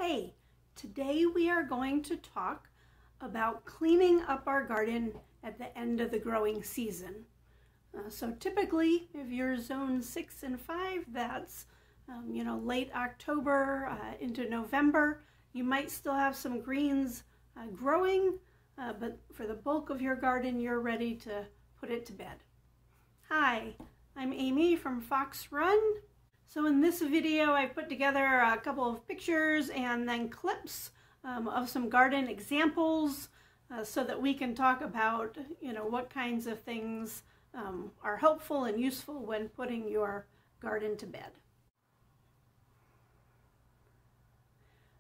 Hey, today we are going to talk about cleaning up our garden at the end of the growing season. So typically, if you're zone 6 and 5, that's late October into November, you might still have some greens growing, but for the bulk of your garden, you're ready to put it to bed. Hi, I'm Amy from Fox Run. So in this video, I put together a couple of pictures and then clips of some garden examples so that we can talk about, what kinds of things are helpful and useful when putting your garden to bed.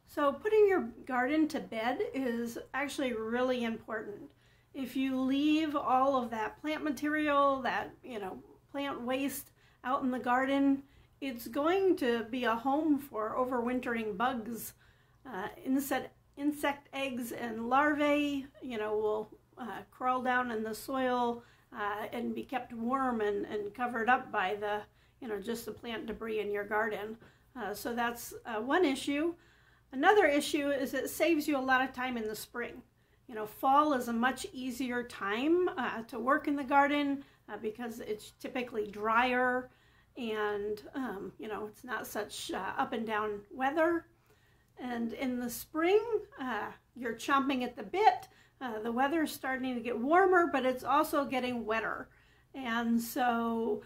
So putting your garden to bed is actually really important. If you leave all of that plant material, that, plant waste out in the garden, it's going to be a home for overwintering bugs. Insect eggs and larvae, will crawl down in the soil and be kept warm and covered up by the, just the plant debris in your garden. So that's one issue. Another issue is it saves you a lot of time in the spring. Fall is a much easier time to work in the garden because it's typically drier and, it's not such up and down weather. And in the spring, you're chomping at the bit. The weather's starting to get warmer, but it's also getting wetter. And so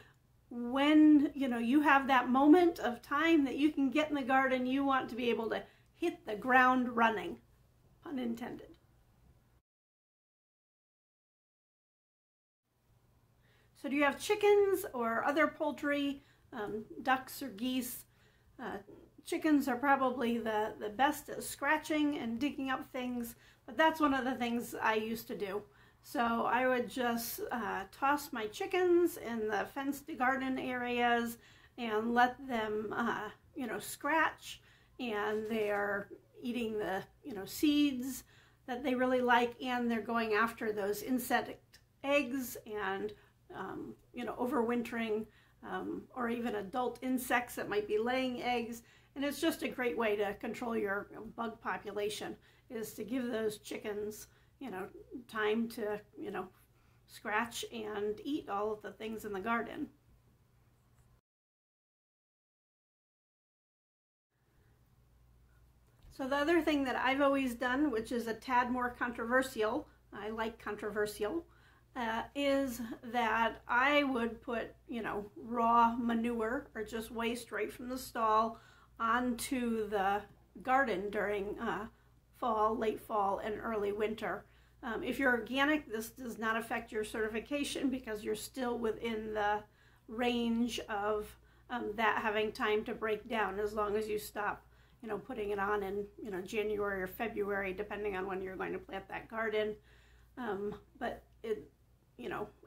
when, you have that moment of time that you can get in the garden, you want to be able to hit the ground running, pun intended. So do you have chickens or other poultry, ducks or geese? Chickens are probably the best at scratching and digging up things, but that's one of the things I used to do. So I would just toss my chickens in the fenced garden areas and let them, scratch, and they're eating the, seeds that they really like, and they're going after those insect eggs and, overwintering or even adult insects that might be laying eggs. And it's just a great way to control your bug population, is to give those chickens, time to, scratch and eat all of the things in the garden. So the other thing that I've always done, which is a tad more controversial, I like controversial, is that I would put, raw manure or just waste right from the stall onto the garden during fall, late fall, and early winter. If you're organic, this does not affect your certification because you're still within the range of that having time to break down, as long as you stop, putting it on in, January or February, depending on when you're going to plant that garden. But it,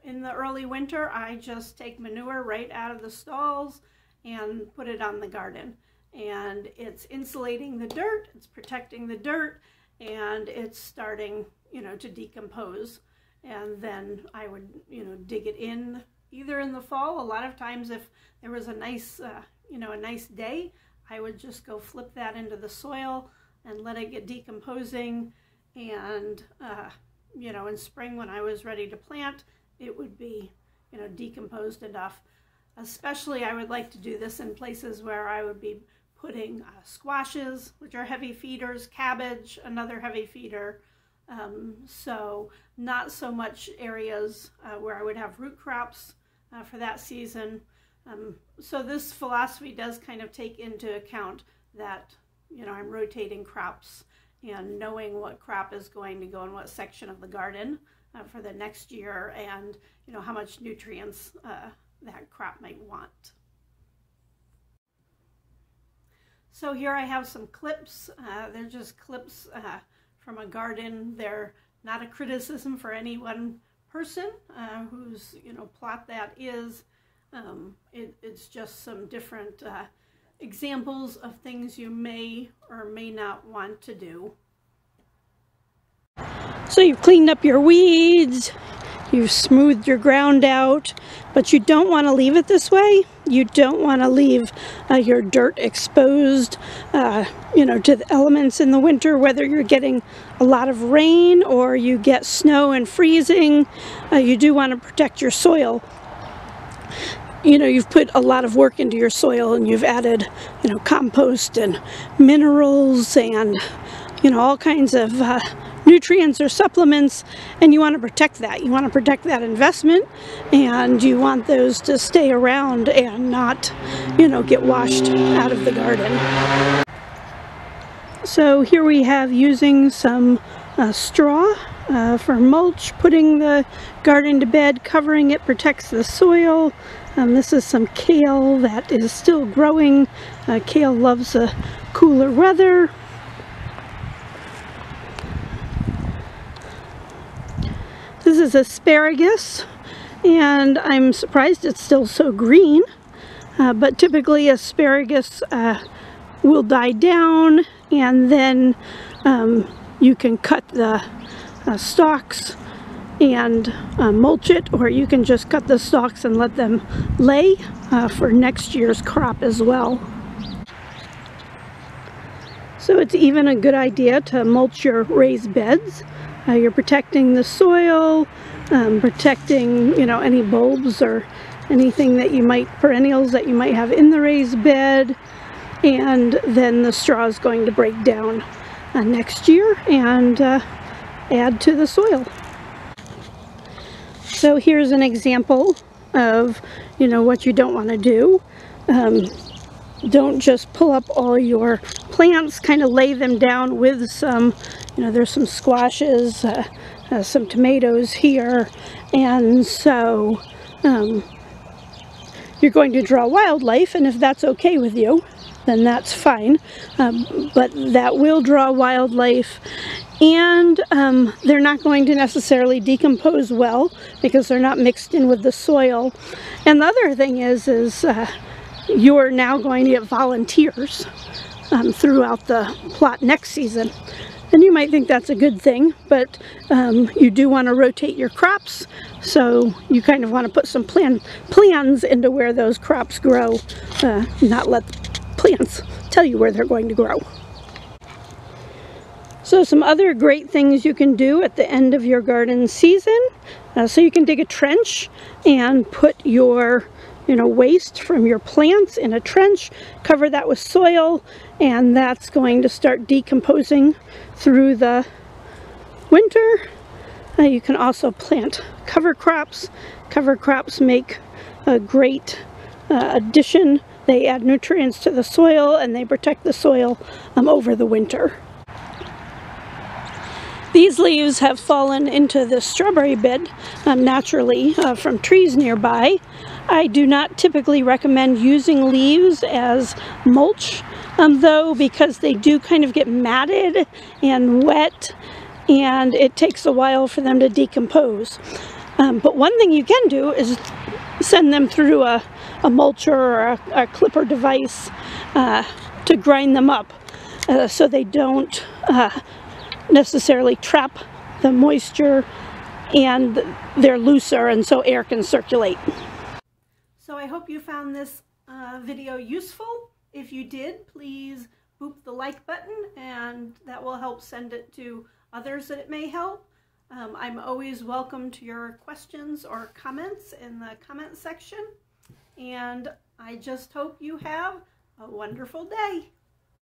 in the early winter, I just take manure right out of the stalls and put it on the garden. And it's insulating the dirt, it's protecting the dirt, and it's starting, to decompose. And then I would, dig it in either in the fall. A lot of times if there was a nice, a nice day, I would just go flip that into the soil and let it get decomposing. And, in spring when I was ready to plant, it would be, decomposed enough. Especially I would like to do this in places where I would be putting squashes, which are heavy feeders, cabbage, another heavy feeder. So not so much areas where I would have root crops for that season. So this philosophy does kind of take into account that, I'm rotating crops and knowing what crop is going to go in what section of the garden for the next year, and, how much nutrients that crop might want. So here I have some clips. They're just clips from a garden. They're not a criticism for any one person whose, plot that is. It's just some different examples of things you may or may not want to do. So you've cleaned up your weeds, you've smoothed your ground out, but you don't want to leave it this way. You don't want to leave your dirt exposed, you know, to the elements in the winter, whether you're getting a lot of rain or you get snow and freezing. You do want to protect your soil. You know, you've put a lot of work into your soil and you've added, you know, compost and minerals and, you know, all kinds of nutrients or supplements, and you want to protect that. You want to protect that investment, and you want those to stay around and not, you know, get washed out of the garden. So here we have using some straw for mulch, putting the garden to bed, covering it, protects the soil. This is some kale that is still growing. Kale loves cooler weather. This is asparagus, and I'm surprised it's still so green, but typically asparagus will die down, and then you can cut the stalks and mulch it, or you can just cut the stalks and let them lay for next year's crop as well. So it's even a good idea to mulch your raised beds. You're protecting the soil, protecting, you know, any bulbs or anything that you might, perennials that you might have in the raised bed, and then the straw is going to break down next year and add to the soil. So here's an example of, you know, what you don't want to do. Don't just pull up all your plants, kind of lay them down with some, you know, there's some squashes, some tomatoes here, and so you're going to draw wildlife, and if that's okay with you, then that's fine, but that will draw wildlife, and they're not going to necessarily decompose well because they're not mixed in with the soil. And the other thing is you're now going to get volunteers throughout the plot next season. And you might think that's a good thing, but you do want to rotate your crops, so you kind of want to put some plans into where those crops grow, not let the plants tell you where they're going to grow. So some other great things you can do at the end of your garden season, so you can dig a trench and put your, you know, waste from your plants in a trench, cover that with soil, and that's going to start decomposing through the winter. You can also plant cover crops. Cover crops make a great addition. They add nutrients to the soil and they protect the soil over the winter. These leaves have fallen into the strawberry bed naturally from trees nearby. I do not typically recommend using leaves as mulch, though, because they do kind of get matted and wet, and it takes a while for them to decompose. But one thing you can do is send them through a mulcher or a clipper device to grind them up so they don't necessarily trap the moisture, and they're looser and so air can circulate. So I hope you found this video useful. If you did, please boop the like button, and that will help send it to others that it may help. I'm always welcome to your questions or comments in the comment section, and I just hope you have a wonderful day.